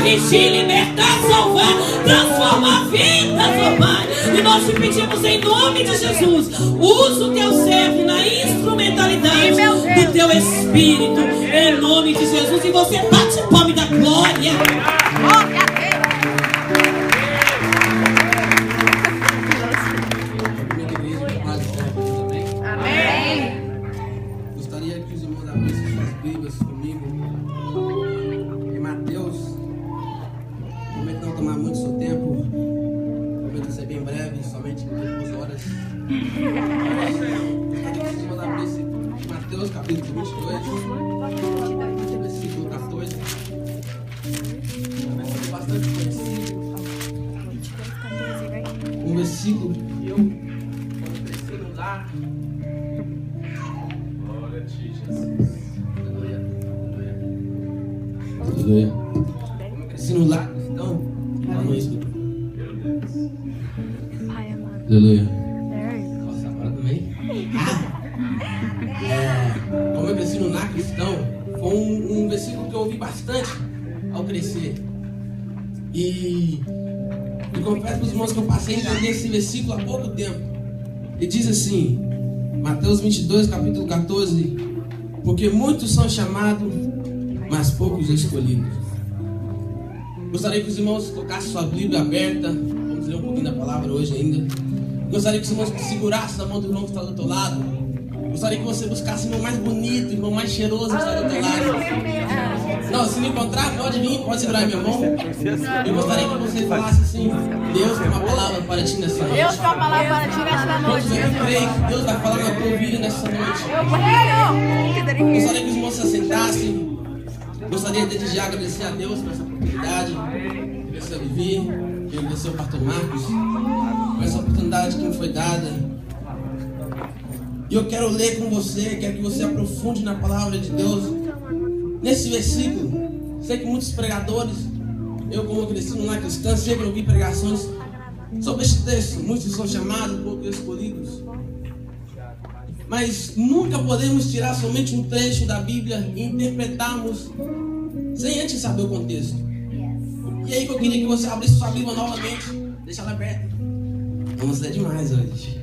dirigir, libertar, salvar, transformar vidas, ó Pai. E nós te pedimos em nome de Jesus, usa o teu servo na instrumentalidade do teu Espírito, em nome de Jesus. E você bate palma da glória. Glória a Deus. Amém. Gostaria que os irmãos abrissem suas Bíblias comigo em Mateus. Prometo não tomar muito seu tempo. Prometo ser bem breve, somente 2 horas. Gostaria que os irmãos abrissem em Mateus capítulo 22, versículo 14. Um versículo bastante conhecido. Um versículo que eu, quando cresci no lar, glória a ti, Jesus. Aleluia. Aleluia. Como eu cresci no lar cristão, lá no Espírito. Aleluia. Nossa, agora também. Como eu cresci no lar cristão, foi um versículo que eu ouvi bastante ao crescer. E confesso para os irmãos que eu passei a entender esse versículo há pouco tempo. Ele diz assim, Mateus 22, capítulo 14: porque muitos são chamados, mas poucos escolhidos. Gostaria que os irmãos colocassem sua Bíblia aberta. Vamos ler um pouquinho da palavra hoje ainda. Gostaria que os irmãos segurassem a mão do irmão que está do teu lado. Gostaria que você buscasse o irmão mais bonito, o irmão mais cheiroso que está do teu lado. Não, se me encontrar, pode vir, pode segurar minha mão. Eu gostaria que você falasse assim: Deus tem uma palavra para ti nessa noite. Deus tem uma palavra para ti nessa noite. Quantos eu creio que Deus vai falar na tua vida nessa noite? Eu creio. Gostaria que os irmãos se assentassem. Gostaria desde já agradecer a Deus por essa oportunidade. Agradecer a Vivi, agradecer ao pastor Marcos por essa oportunidade que me foi dada. E eu quero ler com você, quero que você aprofunde na palavra de Deus. Nesse versículo, sei que muitos pregadores, eu como cresci no lar cristão, sempre ouvi pregações sobre este texto. Muitos são chamados, poucos escolhidos. Mas nunca podemos tirar somente um trecho da Bíblia e interpretarmos sem antes saber o contexto. E aí que eu queria que você abrisse sua Bíblia novamente, deixa ela aberta. Vamos ler demais hoje.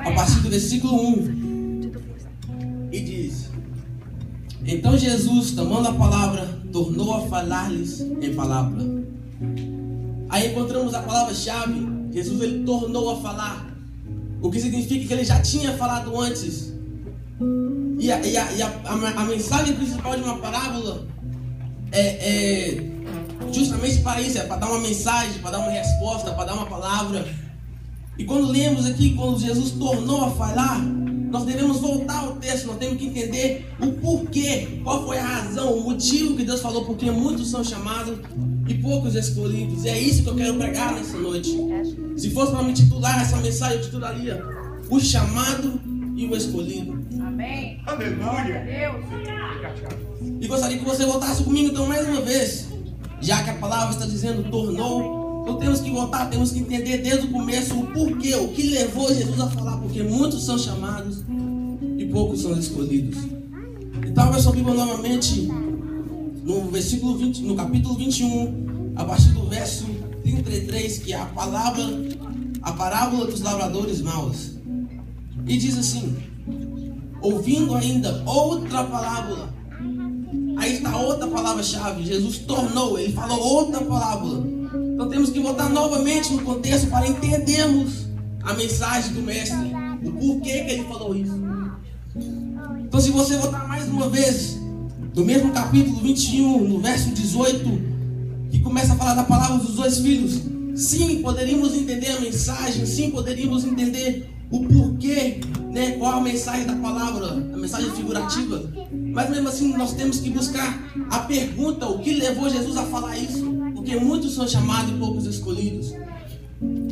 A partir do versículo 1, e diz: então Jesus, tomando a palavra, tornou a falar-lhes em palavra. Aí encontramos a palavra-chave. Jesus, ele tornou a falar, o que significa que ele já tinha falado antes. E a mensagem principal de uma parábola é justamente para isso, é para dar uma mensagem, para dar uma resposta, para dar uma palavra. E quando lemos aqui, quando Jesus tornou a falar, nós devemos voltar ao texto, nós temos que entender o porquê, qual foi a razão, o motivo que Deus falou, porque muitos são chamados e poucos escolhidos. E é isso que eu quero pregar nessa noite. Se fosse para me titular essa mensagem, eu titularia: o chamado e o escolhido. Amém. Aleluia. Deus. E gostaria que você voltasse comigo então mais uma vez, já que a palavra está dizendo tornou. Então temos que voltar, temos que entender desde o começo o porquê, o que levou Jesus a falar, porque muitos são chamados e poucos são escolhidos. Então abra sua Bíblia novamente no versículo 20, no capítulo 21, a partir do verso 33, que é a parábola dos lavradores maus. E diz assim: ouvindo ainda outra parábola. Aí está outra palavra-chave. Jesus tornou, ele falou outra parábola. Então temos que voltar novamente no contexto para entendermos a mensagem do mestre, o porquê que ele falou isso. Então se você voltar mais uma vez no mesmo capítulo 21, no verso 18, que começa a falar da palavra dos 2 filhos, sim, poderíamos entender a mensagem, sim, poderíamos entender o porquê, né, qual a mensagem da palavra, a mensagem figurativa. Mas mesmo assim nós temos que buscar a pergunta, o que levou Jesus a falar isso, porque muitos são chamados e poucos escolhidos.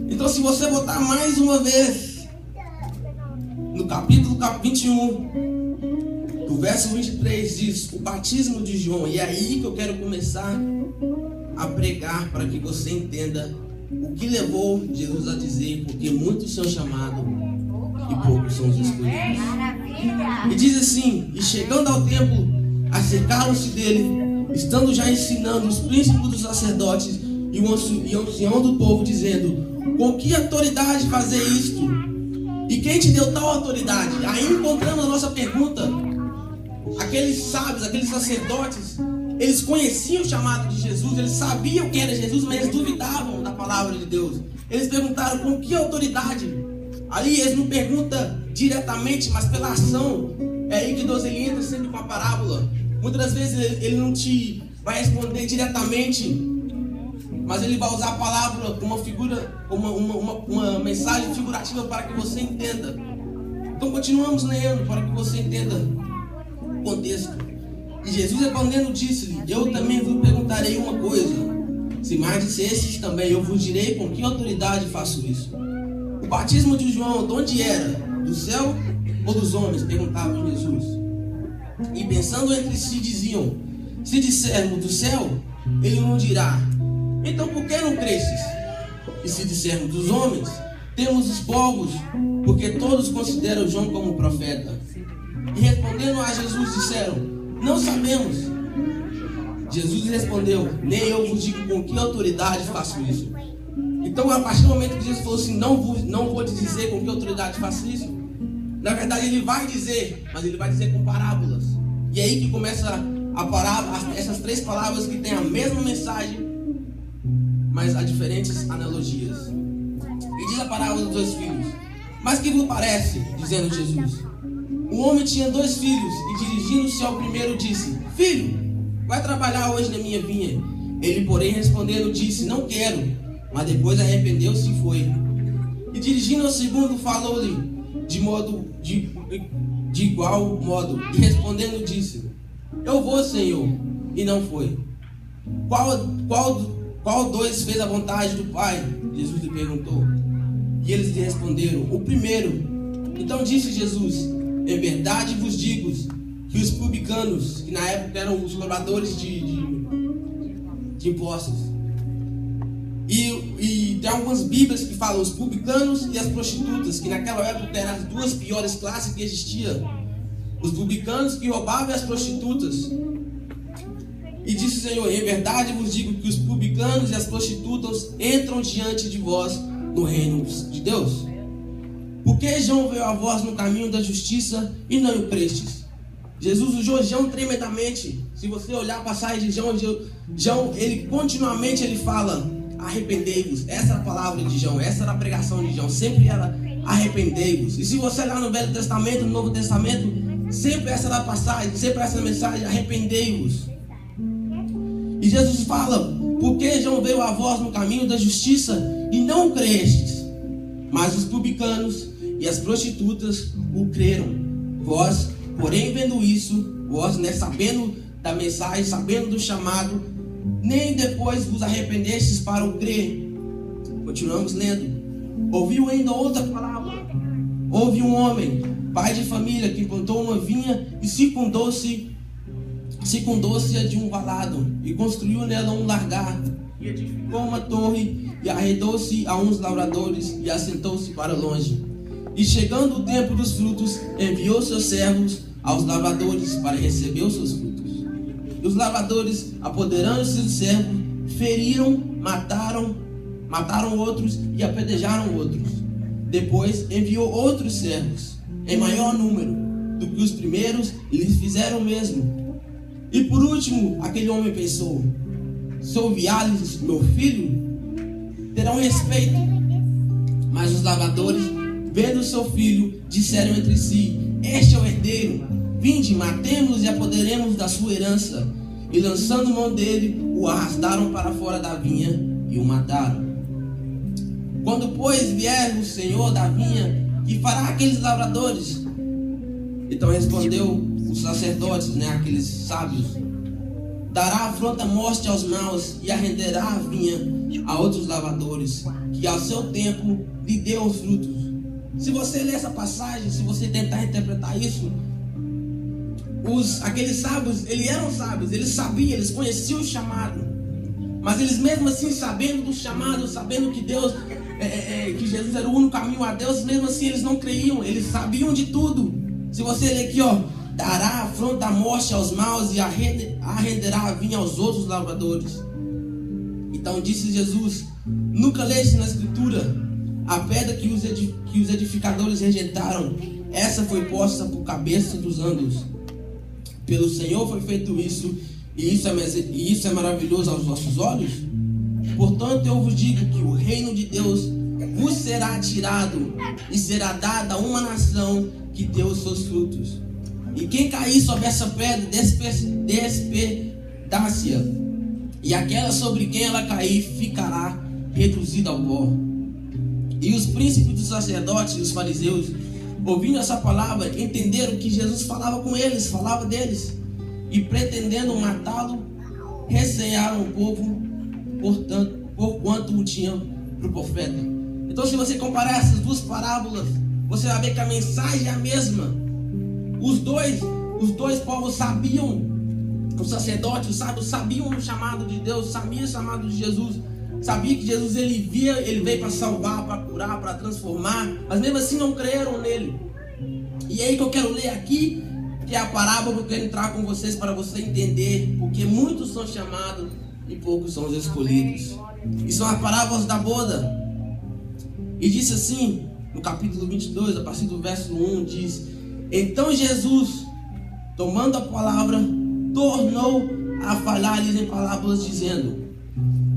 Então se você voltar mais uma vez no capítulo 21, do verso 23, diz o batismo de João. E é aí que eu quero começar a pregar, para que você entenda o que levou Jesus a dizer, porque muitos são chamados e poucos são os escolhidos. E diz assim: e chegando ao templo, acercaram-se dele estando já ensinando os príncipes dos sacerdotes e o ancião do povo, dizendo: com que autoridade fazer isto? E quem te deu tal autoridade? Aí encontramos a nossa pergunta. Aqueles sábios, aqueles sacerdotes, eles conheciam o chamado de Jesus, eles sabiam que era Jesus, mas eles duvidavam da palavra de Deus. Eles perguntaram: com que autoridade? Ali eles não perguntam diretamente, mas pela ação. É aí que Deus ele entra sempre com a parábola. Muitas das vezes ele não te vai responder diretamente, mas ele vai usar a palavra como uma figura, uma mensagem figurativa para que você entenda. Então continuamos lendo para que você entenda o contexto. E Jesus respondendo disse-lhe: eu também vos perguntarei uma coisa. Se mais dissestes também, eu vos direi com que autoridade faço isso. O batismo de João, de onde era? Do céu ou dos homens? Perguntava Jesus. E pensando entre si diziam: se dissermos do céu, ele não dirá: então por que não cresces? E se dissermos dos homens, temos os povos, porque todos consideram João como profeta. E respondendo a Jesus disseram: não sabemos. Jesus respondeu: nem eu vos digo com que autoridade faço isso. Então, a partir do momento que Jesus falou assim: não vou te dizer com que autoridade faço isso, na verdade ele vai dizer, mas ele vai dizer com parábolas. E é aí que começa a parábola, essas três palavras que têm a mesma mensagem, mas há diferentes analogias. E diz a parábola dos dois filhos: mas que vos parece? Dizendo Jesus: um homem tinha 2 filhos, e dirigindo-se ao primeiro disse: filho, vai trabalhar hoje na minha vinha. Ele, porém, respondendo, disse: não quero. Mas depois arrependeu-se e foi. E dirigindo ao segundo, falou-lhe de igual modo. E respondendo, disse: eu vou, Senhor. E não foi. Qual 2 fez a vontade do Pai? Jesus lhe perguntou. E eles lhe responderam: o primeiro. Então disse Jesus: em verdade vos digo que os publicanos, que na época eram os cobradores de impostos, e tem algumas bíblias que falam os publicanos e as prostitutas, que naquela época eram as 2 piores classes que existiam. Os publicanos que roubavam e as prostitutas. E disse o Senhor: em verdade vos digo que os publicanos e as prostitutas entram diante de vós no reino de Deus. Porque João veio a vós no caminho da justiça e não o crestes. Jesus usou João tremendamente. Se você olhar a passagem de João, ele continuamente ele fala: arrependei-vos. Essa era a palavra de João, essa era a pregação de João, sempre era arrependei-vos. E se você olhar no Velho Testamento, no Novo Testamento, sempre essa era a passagem, sempre essa mensagem: arrependei-vos. E Jesus fala: porque João veio a vós no caminho da justiça e não crestes, mas os publicanos e as prostitutas o creram. Vós, porém, vendo isso, vós, sabendo da mensagem, sabendo do chamado, nem depois vos arrependestes para o crer. Continuamos lendo. Ouviu ainda outra palavra. Houve um homem, pai de família, que plantou uma vinha e circundou-se de um valado, e construiu nela um largar, e edificou uma torre, e arredou-se a uns lavradores, e assentou-se para longe. E chegando o tempo dos frutos, enviou seus servos aos lavradores para receber os seus frutos. E os lavradores, apoderando-se do servo, feriram, mataram outros e apedrejaram outros. Depois enviou outros servos, em maior número do que os primeiros, e lhes fizeram o mesmo. E por último, aquele homem pensou: se ouviar-lhes meu filho, terão respeito. Mas os lavradores, vendo seu filho, disseram entre si: este é o herdeiro, vinde, matemos e apoderemos da sua herança. E lançando mão dele, o arrastaram para fora da vinha e o mataram. Quando, pois, vier o Senhor da vinha, que fará aqueles lavradores? Então respondeu os sacerdotes, aqueles sábios: dará afronta morte aos maus e arrenderá a vinha a outros lavradores, que ao seu tempo lhe deu os frutos. Se você ler essa passagem, se você tentar interpretar isso, aqueles sábios, eles eram sábios, eles sabiam, eles conheciam o chamado, mas eles mesmo assim, sabendo do chamado, sabendo que Deus, que Jesus era o único caminho a Deus, mesmo assim eles não creiam, eles sabiam de tudo. Se você ler aqui, dará afronta à morte aos maus e arrenderá vinho aos outros lavradores. Então disse Jesus: nunca leste na escritura, a pedra que os edificadores rejeitaram, essa foi posta por cabeça dos ângulos. Pelo Senhor foi feito isso, e isso é maravilhoso aos nossos olhos. Portanto eu vos digo que o reino de Deus vos será tirado e será dado a uma nação que deu os seus frutos. E quem cair sobre essa pedra, despedaça-a, e aquela sobre quem ela cair ficará reduzida ao pó. E os príncipes dos sacerdotes e os fariseus, ouvindo essa palavra, entenderam que Jesus falava com eles, falava deles, e pretendendo matá-lo, recearam o povo, por quanto o tinham para o profeta. Então, se você comparar essas duas parábolas, você vai ver que a mensagem é a mesma. Os dois povos sabiam, os sacerdotes, os sábios sabiam o chamado de Deus, sabiam o chamado de Jesus, sabia que Jesus ele veio para salvar, para curar, para transformar, mas mesmo assim não creram nele. E é aí que eu quero ler aqui, que é a parábola que eu quero entrar com vocês para você entender, porque muitos são chamados e poucos são os escolhidos. E são as parábolas da boda. E disse assim, no capítulo 22, a partir do verso 1, diz: então Jesus, tomando a palavra, tornou a falar-lhes em parábolas, dizendo: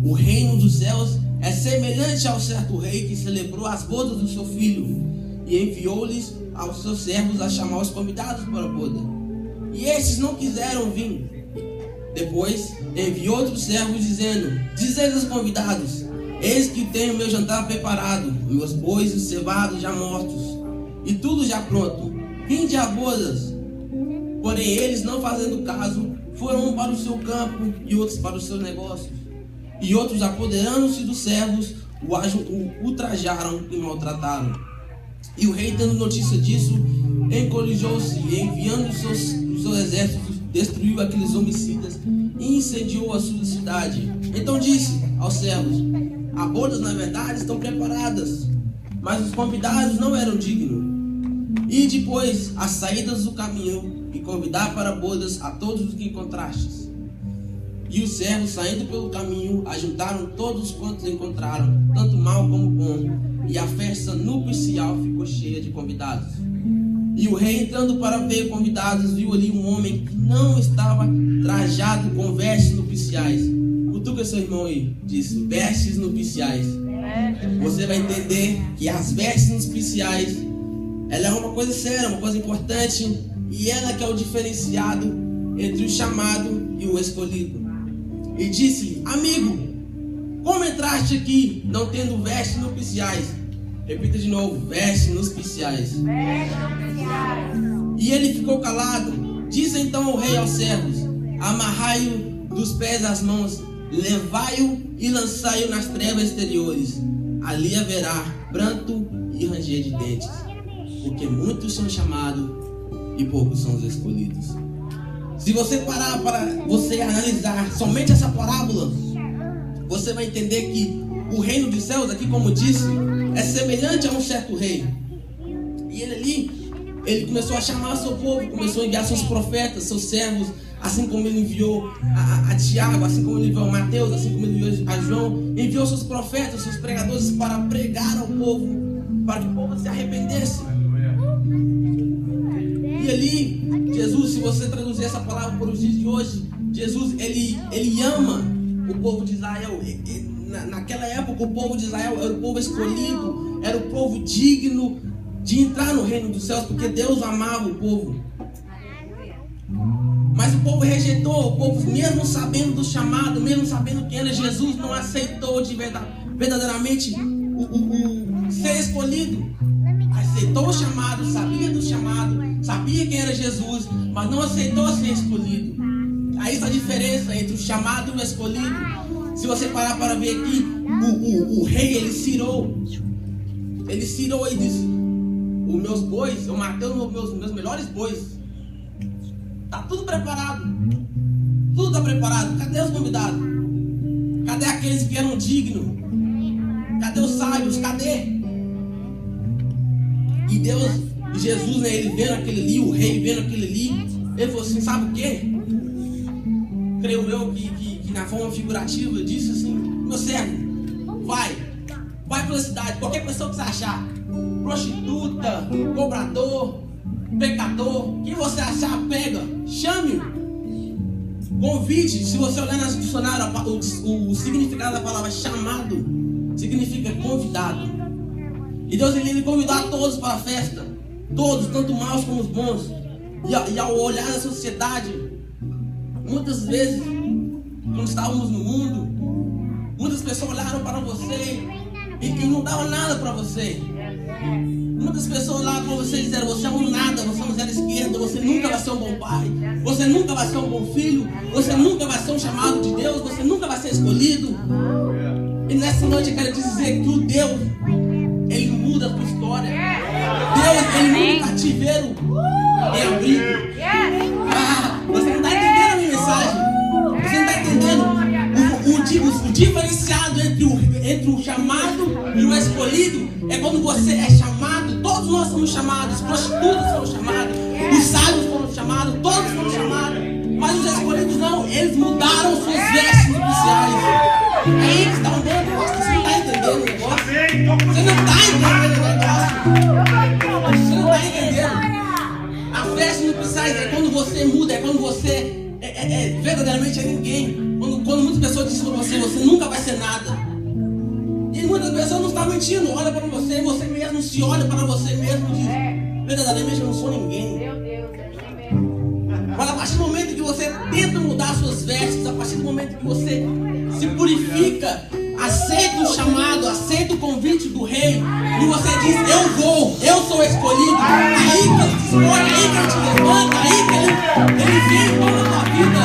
o reino dos céus é semelhante ao certo rei que celebrou as bodas do seu filho, e enviou-lhes aos seus servos a chamar os convidados para a boda. E estes não quiseram vir. Depois enviou outros servos, dizendo: dizei aos convidados: eis que tenho meu jantar preparado, meus bois encebados já mortos, e tudo já pronto. Vinde a bodas. Porém eles, não fazendo caso, foram um para o seu campo e outros para os seus negócios. E outros, apoderando-se dos servos, o ultrajaram e maltrataram. E o rei, tendo notícia disso, encorajou-se e, enviando os seus exércitos, destruiu aqueles homicidas e incendiou a sua cidade. Então disse aos servos: as bodas, na verdade, estão preparadas, mas os convidados não eram dignos. E depois, as saídas do caminho, e convidar para bodas a todos os que encontrastes. E os servos, saindo pelo caminho, ajuntaram todos quantos encontraram, tanto mal como bom, e a festa nupcial ficou cheia de convidados. E o rei, entrando para ver convidados, viu ali um homem que não estava trajado com vestes nupciais. Cutuca seu irmão aí, diz: vestes nupciais. Você vai entender que as vestes nupciais, ela é uma coisa séria, uma coisa importante, e ela que é o diferenciado entre o chamado e o escolhido. E disse-lhe: amigo, como entraste aqui não tendo vestes nupciais? Repita de novo: vestes nupciais. E ele ficou calado. Diz então o rei aos servos: amarrai-o dos pés às mãos, levai-o e lançai-o nas trevas exteriores. Ali haverá pranto e ranger de dentes, porque muitos são chamados e poucos são os escolhidos. Se você parar para você analisar somente essa parábola, você vai entender que o reino dos céus, aqui como disse, é semelhante a um certo rei. E ele ali, ele começou a chamar seu povo, começou a enviar seus profetas, seus servos, assim como ele enviou a Tiago, assim como ele enviou a Mateus, assim como ele enviou a João, enviou seus profetas, seus pregadores para pregar ao povo, para que o povo se arrependesse. E ali, Jesus, se você traduzir essa palavra para os dias de hoje, Jesus, ele ama o povo de Israel. Naquela época, o povo de Israel era o povo escolhido, era o povo digno de entrar no reino dos céus, porque Deus amava o povo. Mas o povo rejeitou, o povo, mesmo sabendo do chamado, mesmo sabendo quem era Jesus, não aceitou verdadeiramente o ser escolhido. Aceitou o chamado, sabia do chamado, sabia quem era Jesus, mas não aceitou ser escolhido. Aí está a diferença entre o chamado e o escolhido. Se você parar para ver aqui, o rei, ele cirou e disse: os meus bois, eu matei os meus melhores bois. Está tudo preparado. Tudo está preparado. Cadê os convidados? Cadê aqueles que eram dignos? Cadê os sábios? Cadê? E Deus E Jesus, né, ele vendo aquele ali, o rei vendo aquele ali, ele falou assim, sabe o quê? Creio eu que na forma figurativa disse assim, meu servo, vai pela cidade, qualquer pessoa que você achar, prostituta, cobrador, pecador, quem você achar, pega, chame-o. Convite, se você olhar nas dicionários, o significado da palavra chamado significa convidado. E Deus ele convidou a todos para a festa, todos, tanto maus como os bons. E ao olhar na sociedade, muitas vezes, quando estávamos no mundo, muitas pessoas olharam para você e não davam nada para você. Muitas pessoas olharam para você e disseram, você é um nada, você é um zero esquerda, você nunca vai ser um bom pai, você nunca vai ser um bom filho, você nunca vai ser um chamado de Deus, você nunca vai ser escolhido. E nessa noite eu quero dizer que o Deus, ele muda a tua história. Deus, ele muda o cativeiro em abrigo. Você não está entendendo a minha mensagem. Você não está entendendo o diferenciado entre o chamado e o escolhido. É quando você é chamado. Todos nós somos chamados. Os prostitutas foram chamados, os sábios foram chamados, todos foram chamados. Mas os escolhidos não, eles mudaram suas vestes nupciais. É aí que está andando, pastor. Você não está entendendo o negócio. Você não está entendendo o negócio. Você não está entendendo. A festa nupciais é quando você muda, é quando você verdadeiramente é ninguém. Quando muitas pessoas dizem para você, você nunca vai ser nada. E muitas pessoas não estão mentindo, olha para você e você mesmo se olha para você mesmo e diz, verdadeiramente eu não sou ninguém. Meu Deus, é assim mesmo. Mas a partir do momento que você tenta mudar suas vestes, a partir do momento que você se purifica, aceita o chamado, aceita o convite do rei, e você diz, eu sou escolhido, aí que ele te escolhe, aí que ele te levanta, aí que ele vem e toma a tua vida.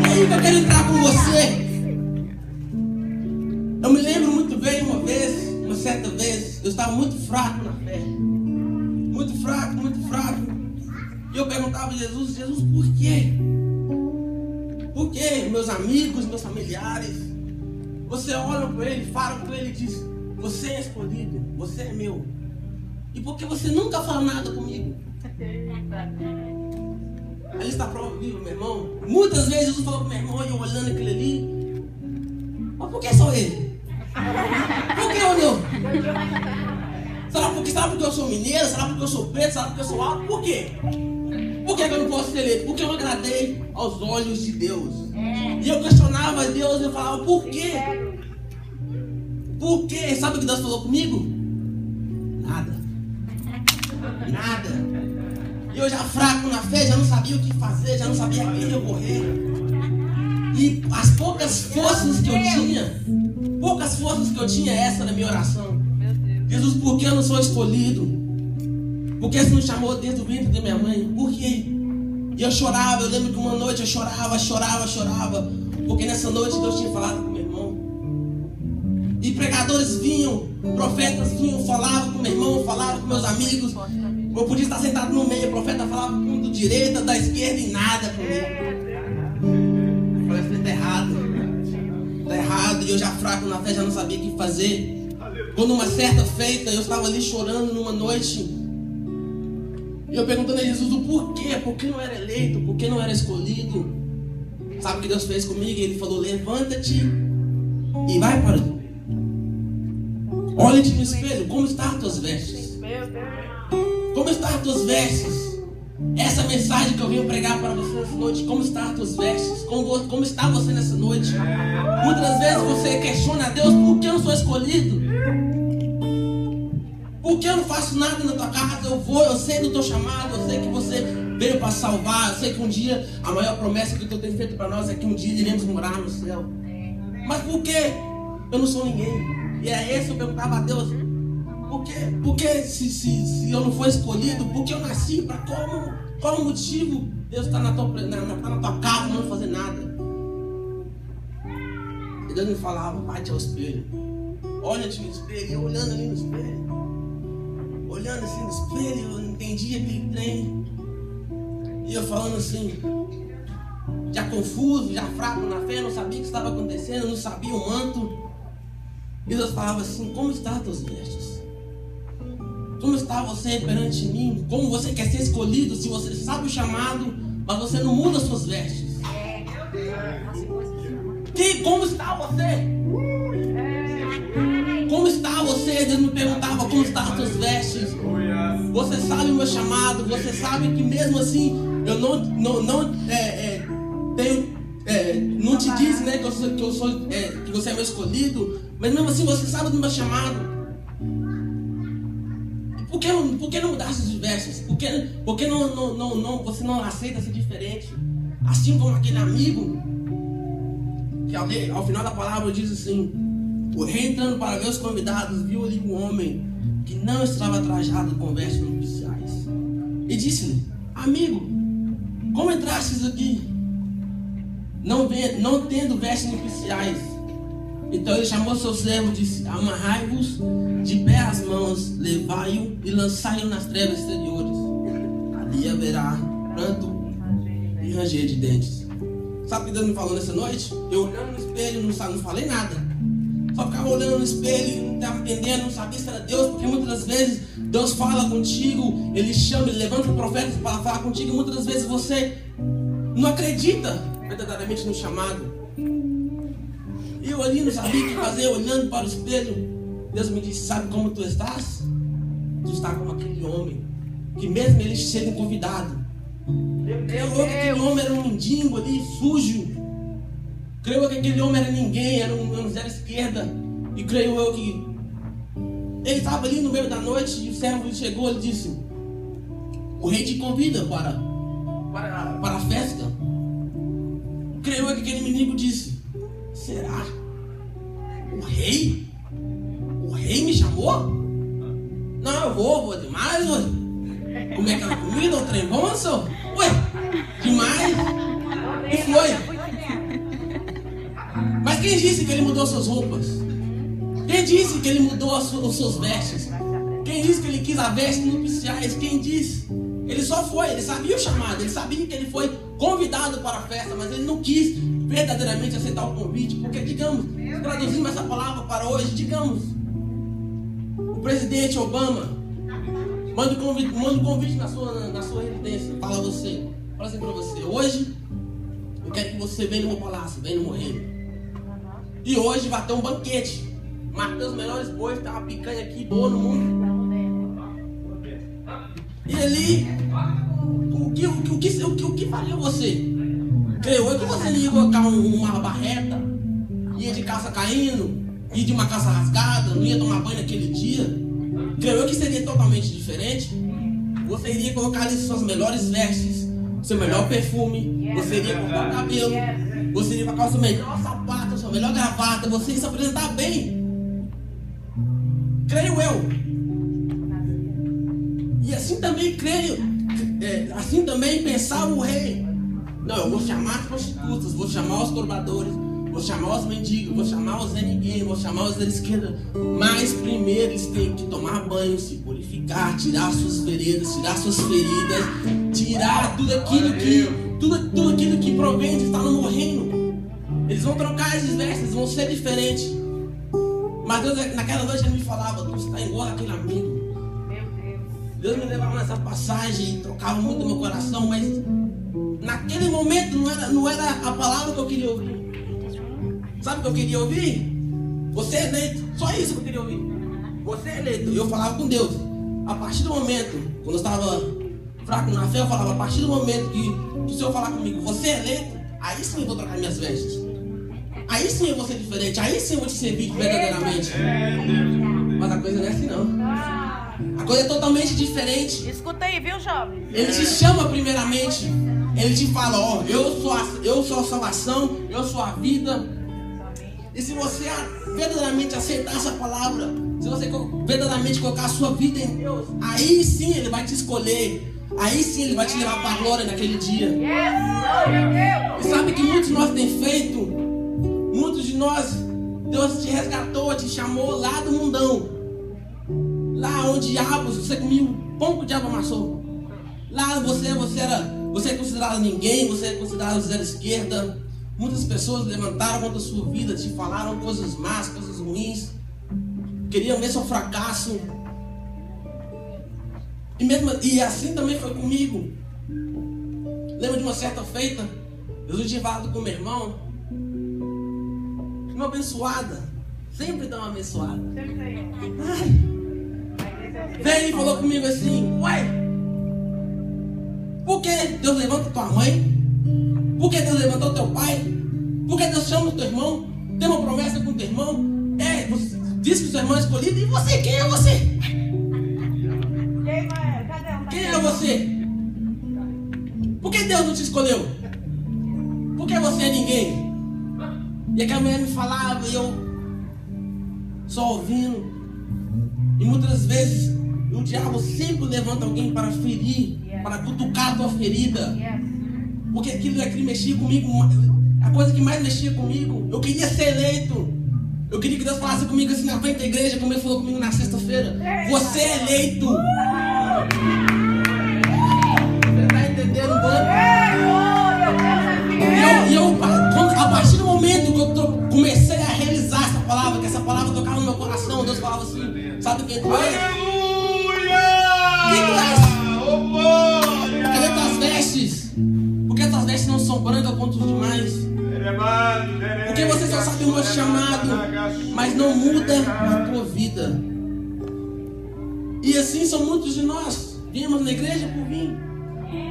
E aí que eu quero entrar com você. Eu me lembro muito bem uma certa vez, eu estava muito fraco na fé. Muito fraco. E eu perguntava a Jesus, por quê? Por quê? Meus amigos, meus familiares, você olha para ele, fala com ele e diz, você é escolhido, você é meu. E por que você nunca fala nada comigo? Ali está a prova viva, meu irmão. Muitas vezes Jesus falou para meu irmão, e eu olhando aquele ali, mas por que só ele? Por que eu não? Será porque eu sou mineiro? Será porque eu sou preto? Será porque eu sou alto? Por quê? Por que eu não posso ser eleito? Porque eu não agradei aos olhos de Deus. E eu questionava a Deus e eu falava, por quê? Por quê? Sabe o que Deus falou comigo? Nada. E eu já fraco na fé, já não sabia o que fazer, já não sabia a quem eu correr. E as poucas forças que eu tinha, essa era a minha oração. Jesus, por que eu não sou escolhido? Por que você não chamou desde o ventre da minha mãe? Por quê? E eu chorava, eu lembro que uma noite eu chorava. Porque nessa noite Deus tinha falado com meu irmão. E pregadores vinham, profetas vinham, falavam com meu irmão, falavam com meus amigos. Eu podia estar sentado no meio, o profeta falava com um do direita, da esquerda e nada comigo. Eu falei, está errado. E eu já fraco na fé, já não sabia o que fazer. Quando uma certa feita, eu estava ali chorando numa noite. E eu perguntando a Jesus o porquê. Por que não era eleito? Por que não era escolhido? Sabe o que Deus fez comigo? Ele falou, levanta-te e vai para o... Olha-te no espelho, como estão as tuas vestes? Como estão as tuas vestes? Essa mensagem que eu venho pregar para você nessa noite, como estão as tuas vestes? Como está você nessa noite? Muitas vezes você questiona a Deus, por que eu não sou escolhido? Por que eu não faço nada na tua casa? Eu sei do teu chamado, eu sei que você veio para salvar, eu sei que um dia, a maior promessa que Deus tem feito para nós é que um dia iremos morar no céu. Mas por que eu não sou ninguém? E é isso que eu perguntava a Deus. Por que se eu não for escolhido, por que eu nasci? Para qual o motivo Deus está na tua casa não fazer nada? E Deus me falava, bate ao espelho. Olha-te no espelho, e eu olhando ali no espelho. Olhando assim no espelho, eu não entendia aquele trem. E eu falando assim, já confuso, já fraco na fé, não sabia o que estava acontecendo, não sabia o manto. E Deus falava assim, como estão as tuas vestes? Como está você perante mim? Como você quer ser escolhido se você sabe o chamado, mas você não muda suas vestes? Como está você? Como está você? Deus me perguntava como estavam as suas vestes. Você sabe o meu chamado. Você sabe que mesmo assim eu não te disse, né, que você é meu escolhido. Mas mesmo assim você sabe do meu chamado. Por que não mudar suas vestes? Por que você não aceita ser diferente? Assim como aquele amigo que ao final da palavra diz assim: o rei, entrando para ver os convidados, viu ali um homem que não estava trajado com vestes nupciais e disse-lhe: amigo, como entrastes aqui não tendo vestes nupciais? Então ele chamou seu servo e disse: amarrai-vos de pé as mãos, levai-o e lançai-o nas trevas exteriores. Ali haverá pranto e ranger de dentes. Sabe o que Deus me falou nessa noite? Eu olhando no espelho, não falei nada. Só ficava olhando no espelho, não estava entendendo, não sabia se era Deus, porque muitas das vezes Deus fala contigo, Ele chama, Ele levanta profetas para falar contigo, e muitas das vezes você não acredita verdadeiramente no chamado. E eu ali não sabia o que fazer, olhando para o espelho. Deus me disse: sabe como tu estás? Tu estás como aquele homem que mesmo ele sendo convidado, creio eu que aquele homem era um mendigo ali, sujo. Creio eu que aquele homem era ninguém, era um zero esquerda. E creio eu que ele estava ali no meio da noite e o servo chegou e disse: o rei te convida para a festa. Creio eu que aquele mendigo disse: será? O rei? O rei me chamou? Não, eu vou demais, ué. Comer aquela comida, o trem bom, senhor? Ué, demais. E foi. Mas quem disse que ele mudou suas roupas? Quem disse que ele mudou os seus vestes? Quem disse que ele quis as vestes nupciais? Quem disse? Ele só foi, ele sabia o chamado, ele sabia que ele foi convidado para a festa, mas ele não quis verdadeiramente aceitar o convite. Porque, digamos, traduzindo essa palavra para hoje, digamos, o presidente Obama manda um convite na sua residência, fala assim para você: hoje eu quero que você venha no meu palácio, venha no meu reino. E hoje vai ter um banquete. Matei os melhores bois, tem uma picanha aqui boa no mundo. E ali, o que faria você? Creio eu que você não ia colocar uma barreta, ia de calça caindo, ia de uma calça rasgada, não ia tomar banho naquele dia. Creio eu que seria totalmente diferente. Você iria colocar ali suas melhores vestes, seu melhor perfume, você iria cortar o cabelo, você iria colocar o seu melhor sapato, a sua melhor gravata, você ia se apresentar bem. Creio eu. E assim também assim também pensava o rei: não, eu vou chamar as prostitutas, vou chamar os torbadores, vou chamar os mendigos, vou chamar os ninguém, vou chamar os da esquerda. Mas primeiro eles têm que tomar banho, se purificar, tirar suas veredas, tirar suas feridas, tirar tudo aquilo que provém de estar no meu reino. Eles vão trocar esses vestes, vão ser diferentes. Mas Deus, naquela noite, ele me falava: tu está igual aquele amigo. Deus me levava nessa passagem e trocava muito no meu coração, mas naquele momento não era a palavra que eu queria ouvir. Sabe o que eu queria ouvir? Você é eleito. Só isso que eu queria ouvir. Você é eleito. Eu falava com Deus. A partir do momento, quando eu estava fraco na fé, eu falava: a partir do momento que o Senhor falar comigo, você é eleito, aí sim eu vou trocar minhas vestes. Aí sim eu vou ser diferente. Aí sim eu vou te servir verdadeiramente. Mas a coisa não é assim, não. A coisa é totalmente diferente. Escuta aí, viu, jovem? Ele te chama primeiramente. Ele te fala: ó, eu sou a salvação, eu sou a vida. E se você verdadeiramente aceitar essa palavra, se você verdadeiramente colocar a sua vida em Deus, aí sim Ele vai te escolher. Aí sim Ele vai te levar para a glória naquele dia. E sabe que muitos de nós têm feito? Muitos de nós, Deus te resgatou, te chamou lá do mundão. Lá onde diabos, você comia um pão que o diabo amassou. Lá você é considerado ninguém, você é considerado zero esquerda. Muitas pessoas levantaram contra a sua vida, te falaram coisas más, coisas ruins. Queriam ver seu fracasso. E assim também foi comigo. Lembro de uma certa feita, Jesus tinha falado com meu irmão. Uma abençoada. Sempre dá uma abençoada. Veio e falou comigo assim: ué, por que Deus levanta tua mãe? Por que Deus levantou teu pai? Por que Deus chama o teu irmão? Tem uma promessa com o teu irmão? Você diz que o seu irmão é escolhido. E você? Quem é você? Quem é você? Por que Deus não te escolheu? Por que você é ninguém? E aquela mulher me falava e eu só ouvindo. E muitas vezes o diabo sempre levanta alguém para ferir, para cutucar a tua ferida. Porque aquilo é que mexia comigo, a coisa que mais mexia comigo. Eu queria ser eleito. Eu queria que Deus falasse comigo assim na frente da igreja, como ele falou comigo na sexta-feira. Você é eleito. Você está entendendo, mano? A partir do momento que eu comecei a realizar essa palavra, que essa palavra tocava no meu coração, Deus falava assim: sabe quem tu és? Quem tu és? Cadê tuas vestes? Porque tuas vestes não são brancas quanto os demais. Porque você só sabe o meu chamado, mas não muda a tua vida. E assim são muitos de nós. Viemos na igreja por vir.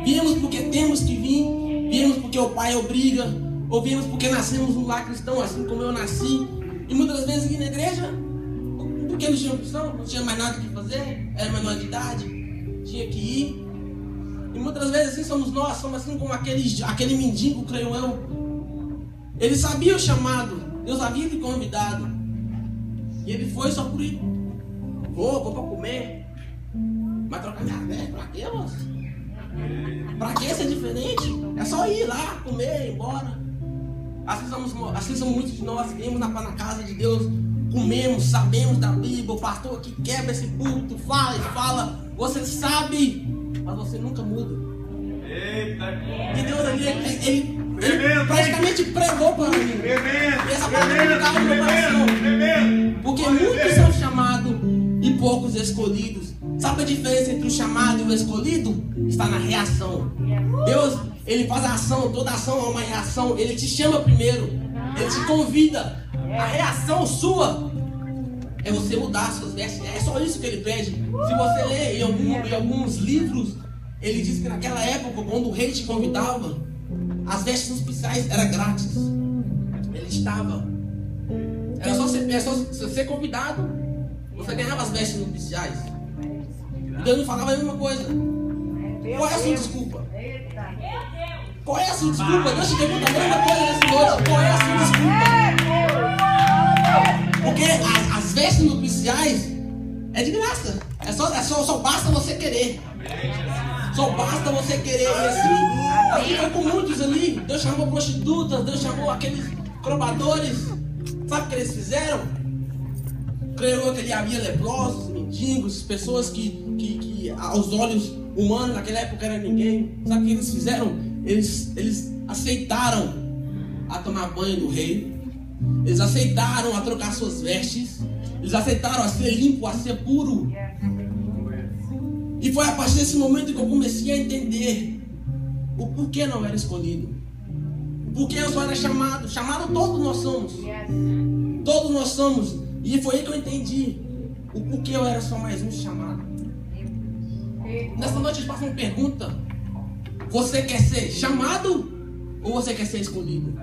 Viemos porque temos que vir. Viemos porque o pai obriga. Ou viemos porque nascemos num lar cristão, assim como eu nasci. E muitas vezes aqui na igreja, porque não tinha opção, não tinha mais nada que fazer, era menor de idade, tinha que ir. E muitas vezes assim somos nós, somos assim como aquele mendigo, creio eu. Ele sabia o chamado, Deus havia lhe convidado. E ele foi só por ir. Vou para comer. Mas trocar minha veste, pra quê, moço? Pra que ser diferente? É só ir lá, comer, ir embora. Assim somos muitos de nós, viemos na casa de Deus, comemos, sabemos da Bíblia, o pastor aqui quebra esse púlpito, fala e fala, você sabe, mas você nunca muda. E Deus ali, ele praticamente pregou para mim. E essa palavra ficava no meu coração. Porque muitos são chamados e poucos escolhidos. Sabe a diferença entre o chamado e o escolhido? Está na reação. Deus, ele faz a ação, toda ação é uma reação. Ele te chama primeiro, ele te convida. A reação sua é você mudar suas vestes. É só isso que ele pede. Se você ler em alguns livros, ele diz que naquela época, quando o rei te convidava, as vestes nupciais eram grátis. Ele estava. Era só ser convidado, você ganhava as vestes nupciais. E Deus me falava a mesma coisa. Qual é a sua desculpa? Qual é a sua desculpa? Deus te pergunta a mesma coisa nessa noite. Qual é a sua desculpa? Porque as vestes nupciais é de graça. Só basta você querer. Só basta você querer. E assim foi com muitos ali. Deus chamou prostitutas, Deus chamou aqueles cromadores. Sabe o que eles fizeram? Creio eu que ali havia leprosos, mendigos, pessoas que aos olhos humanos naquela época era ninguém. Sabe o que eles fizeram? Eles aceitaram a tomar banho do rei. Eles aceitaram a trocar suas vestes. Eles aceitaram a ser limpo, a ser puro. E foi a partir desse momento que eu comecei a entender o porquê não era escolhido. Porque eu só era chamado. Chamado todos nós somos. Todos nós somos. E foi aí que eu entendi o porquê eu era só mais um chamado. Nessa noite eu te faço uma pergunta. Você quer ser chamado ou você quer ser escolhido?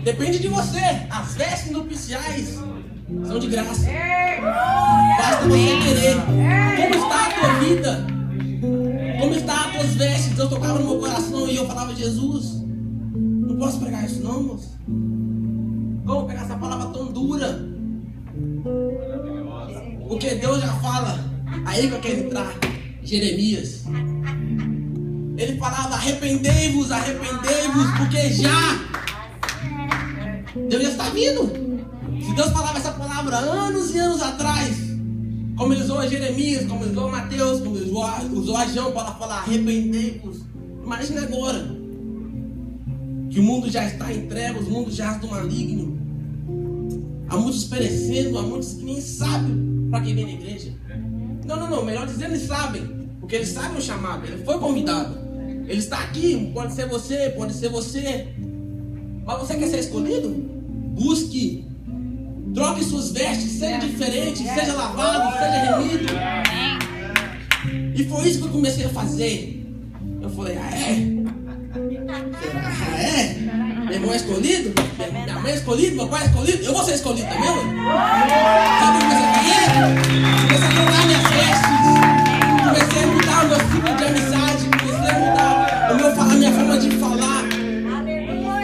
Depende de você. As vestes nupciais são de graça. Basta você querer. Como está a tua vida? Como está as tuas vestes? Deus tocava no meu coração e eu falava: Jesus, não posso pregar isso não, moço. Como pegar essa palavra tão dura? Porque Deus já fala. Aí que eu quero entrar. Jeremias. Ele falava: arrependei-vos, porque já Deus já está vindo. Se Deus falava essa palavra anos e anos atrás, como ele usou a Jeremias, como ele usou a Mateus, como ele usou a João para falar: arrependei-vos. Imagina agora que o mundo já está em trevas, o mundo já está no maligno. Há muitos perecendo, há muitos que nem sabem para quem vem na igreja. Não, melhor dizendo, eles sabem, Porque ele sabe o chamado, ele foi convidado. Ele está aqui, pode ser você, pode ser você. Mas você quer ser escolhido? Busque. Troque suas vestes, seja diferente, seja lavado, seja remido. E foi isso que eu comecei a fazer. Eu falei, ah é? Ah é? Meu irmão é escolhido? Minha mãe é escolhida? Meu pai é escolhido? Eu vou ser escolhido também, ué? Sabe o que eu comecei a fazer? Comecei a trocar minhas vestes. Comecei a mudar o meu ciclo de amizade. Comecei a mudar a minha forma de falar.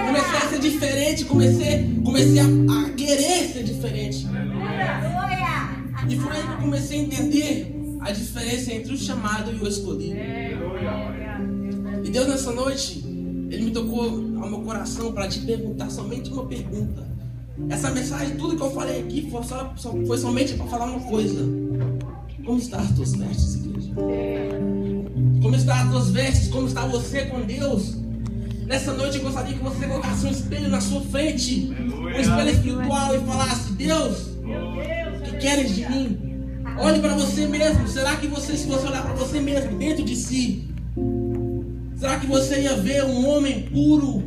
Comecei a ser diferente. Comecei a querer ser diferente. E foi aí que eu comecei a entender a diferença entre o chamado e o escolhido. E Deus nessa noite, Ele me tocou ao meu coração para te perguntar somente uma pergunta. Essa mensagem, tudo que eu falei aqui foi somente para falar uma coisa. Como estão as tuas vestes, igreja? Como estão as tuas vestes? Como está você com Deus? Nessa noite eu gostaria que você colocasse um espelho na sua frente, um espelho espiritual, e falasse: Deus, o que queres de mim? Olhe para você mesmo. Será que você, se você olhar para você mesmo, dentro de si, será que você ia ver um homem puro?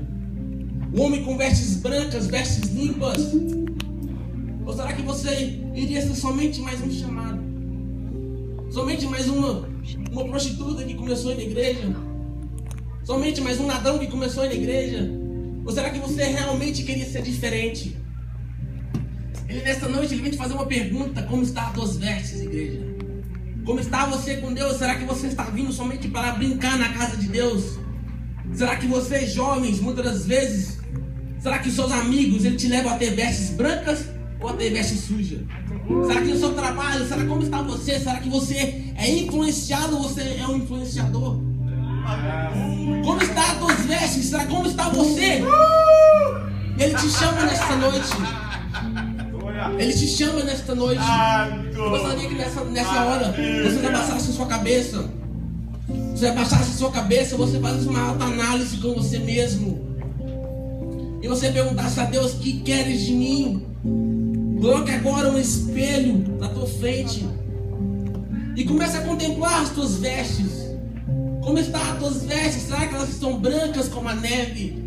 Um homem com vestes brancas, vestes limpas? Ou será que você iria ser somente mais um chamado? Somente mais uma prostituta que começou na igreja? Somente mais um ladrão que começou na igreja? Ou será que você realmente queria ser diferente? Nessa noite ele vem te fazer uma pergunta: como está as tuas vestes, igreja? Como está você com Deus? Será que você está vindo somente para brincar na casa de Deus? Será que vocês jovens, muitas das vezes, será que seus amigos eles te levam a ter vestes brancas ou a ter vestes sujas? Será que no seu trabalho, será como está você? Será que você é influenciado ou você é um influenciador? Como está as tuas vestes? Será como está você? Ele te chama nesta noite. Ele te chama nesta noite. Eu gostaria que nessa hora você abaixasse a sua cabeça. Você abaixasse a sua cabeça, você fazesse uma autoanálise com você mesmo. E você perguntasse a Deus: o que queres de mim? Coloque agora um espelho na tua frente e comece a contemplar as tuas vestes. Como estão as tuas vestes? Será que elas estão brancas como a neve?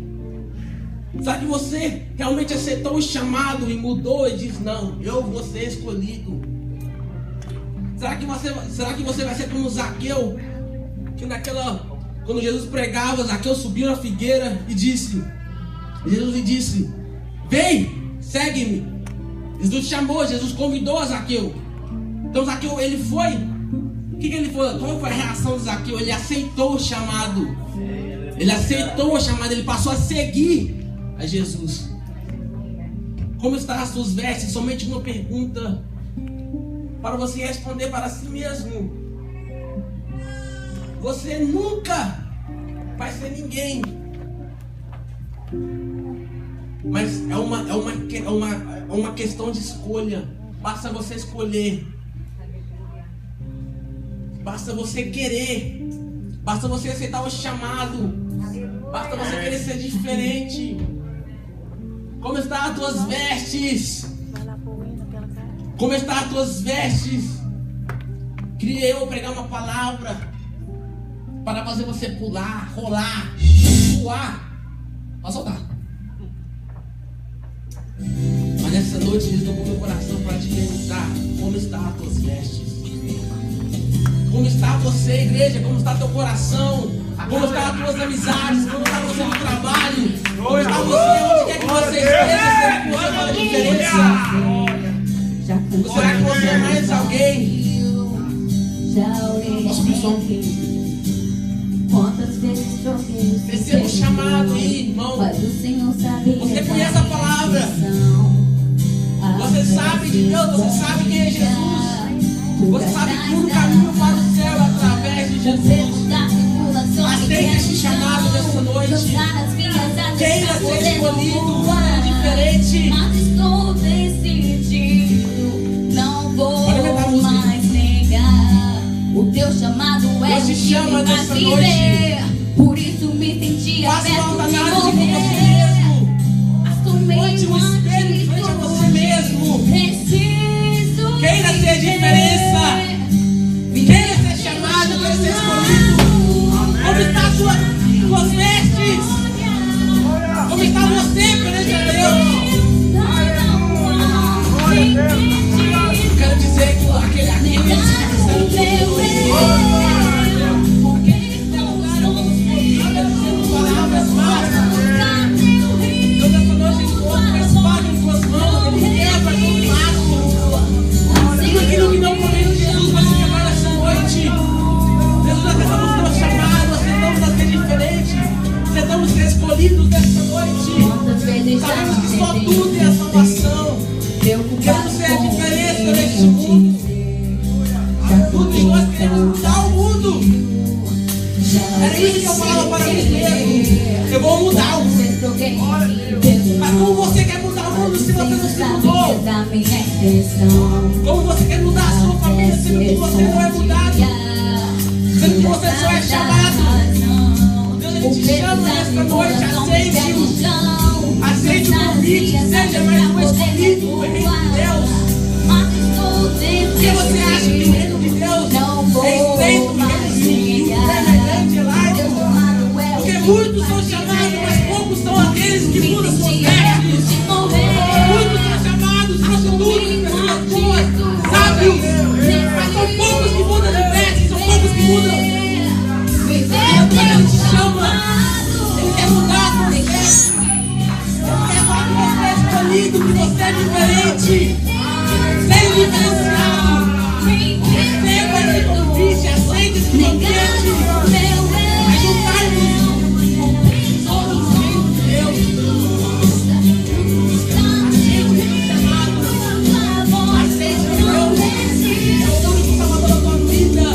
Será que você realmente aceitou o chamado e mudou e diz: não, eu vou ser escolhido? Será que você vai ser como Zaqueu? Que quando Jesus pregava, Zaqueu subiu na figueira e disse: Jesus lhe disse: vem, segue-me. Jesus chamou, Jesus convidou a Zaqueu. Então Zaqueu, ele foi. O que ele foi? Qual foi a reação de Zaqueu? Ele aceitou o chamado. Ele aceitou o chamado, ele passou a seguir a Jesus. Como estão as suas vestes? Somente uma pergunta para você responder para si mesmo. Você nunca vai ser ninguém, mas é uma questão de escolha. Basta você escolher, basta você querer, basta você aceitar o chamado, basta você querer ser diferente. Como estão as tuas vestes? Como estão as tuas vestes? Queria eu pregar uma palavra para fazer você pular, rolar, voar. Pode soltar. Mas nessa noite Deus tocou meu coração para te perguntar: como estão as tuas vestes? Como está você, igreja? Como está teu coração? Como estão as tuas amizades? Como está você no trabalho? Como está você? Onde quer que você esteja? Será que você faz a diferença? Ou será que você é mais alguém? Posso pedir som? Quantas vezes troquei? Receba o chamado aí, irmão. Você conhece a palavra. Você sabe de Deus, você sabe quem é Jesus. Você sabe que o caminho para o céu é através de Jesus. Aceite esse chamado dessa noite. Queira ser escolhido, diferente. Mas estou decidido, não vou mais negar. O teu chamado é Deus te chama nessa viver. noite. Por isso me sentia Faça uma perto de autoanálise com você morrer. mesmo. Assumei Plante um espelho em frente a você mesmo. Preciso Queira ser diferença. Queira ser chamado, queira ser Escolhidos nesta noite, sabemos que só tu tem a salvação. Queremos ser a diferença neste mundo. Todos nós queremos mudar o mundo. Era isso que eu falava para mim mesmo. Eu vou mudar o mundo. Mas como você quer mudar o mundo se você não se mudou? Como você quer mudar a sua família se você não é mudado? Sendo que você só é chamado. Deus te chama nesta noite, aceite-o. Aceite o convite, seja mais um escolhido no reino de Deus. Porque você acha que o reino de Deus é estreito, o reino de Deus é grande, é largo? Porque muitos são chamados, mas poucos são aqueles que mudam suas vestes. Muitos são chamados, prostitutos, pessoas boas, sábios, mas são poucos que mudam de vestes, são poucos que mudam. Ele te chama, Ele quer mudar você. Ele quer falar que você é escolhido, que você é diferente. Seja diferenciado. Receba esse convite, aceite esse convite. Ajuntai-nos todos os filhos de Deus. Aceite esse chamado. Aceite Deus. É o único salvador da tua vida.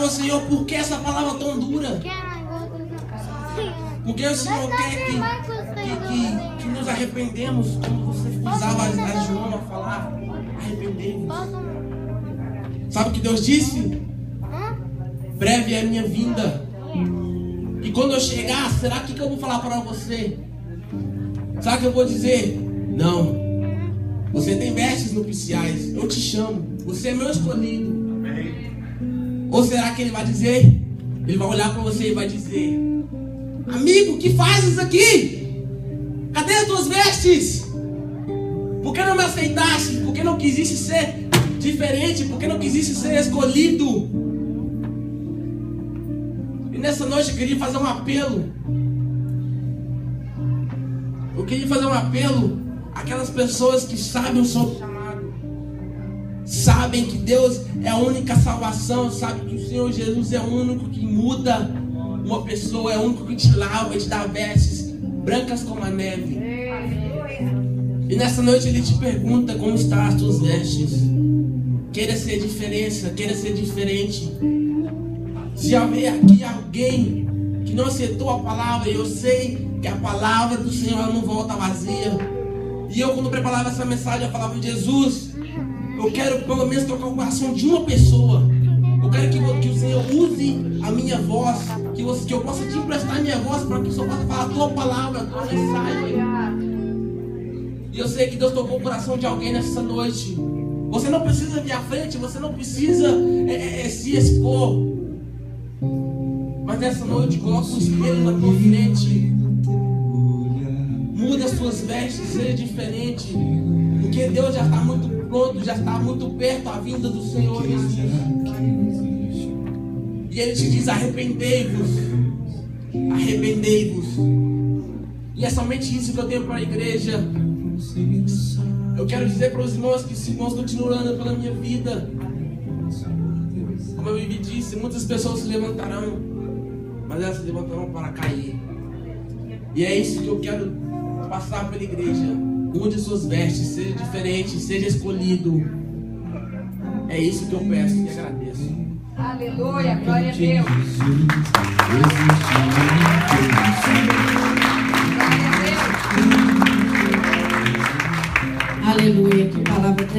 Senhor, por que essa palavra tão dura? Porque o Senhor quer que nos arrependemos, como você usava a Joana a falar, arrependemos. Sabe o que Deus disse? Breve é a minha vinda. E quando eu chegar, será que eu vou falar para você? Será que eu vou dizer? Não. Você tem vestes nupciais, eu te chamo, você é meu escolhido. Ou será que ele vai dizer? Ele vai olhar para você e vai dizer: amigo, que fazes aqui? Cadê as tuas vestes? Por que não me aceitaste? Por que não quisiste ser diferente? Por que não quisiste ser escolhido? E nessa noite eu queria fazer um apelo. Eu queria fazer um apelo àquelas pessoas que sabem o seu chamado. Sabem que Deus é a única salvação. Sabem que o Senhor Jesus é o único que muda uma pessoa. É o único que te lava e te dá vestes brancas como a neve. E nessa noite Ele te pergunta: como estão as tuas vestes? Queira ser diferença, queira ser diferente. Se houver aqui alguém que não aceitou a palavra, eu sei que a palavra do Senhor não volta vazia. E eu, quando preparava essa mensagem, eu falava: Jesus, eu quero pelo menos tocar o coração de uma pessoa. Eu quero que o Senhor use a minha voz, que eu possa te emprestar a minha voz para que o Senhor possa falar a tua palavra, a tua mensagem. E eu sei que Deus tocou o coração de alguém nessa noite. Você não precisa vir à frente, você não precisa se expor. Mas nessa noite, coloca o espelho na tua frente. Muda as tuas vestes, seja diferente. Porque Deus já está muito pronto, já está muito perto a vinda do Senhor Jesus. E Ele te diz: arrependei-vos, arrependei-vos. E é somente isso que eu tenho para a igreja. Eu quero dizer para os irmãos que, se irmãos continuam orando pela minha vida, como eu me disse, muitas pessoas se levantarão, mas elas se levantarão para cair. E é isso que eu quero passar pela igreja. Mude suas vestes, seja diferente, seja escolhido. É isso que eu peço e agradeço. Aleluia, glória a Deus. Aleluia, que palavra tremenda.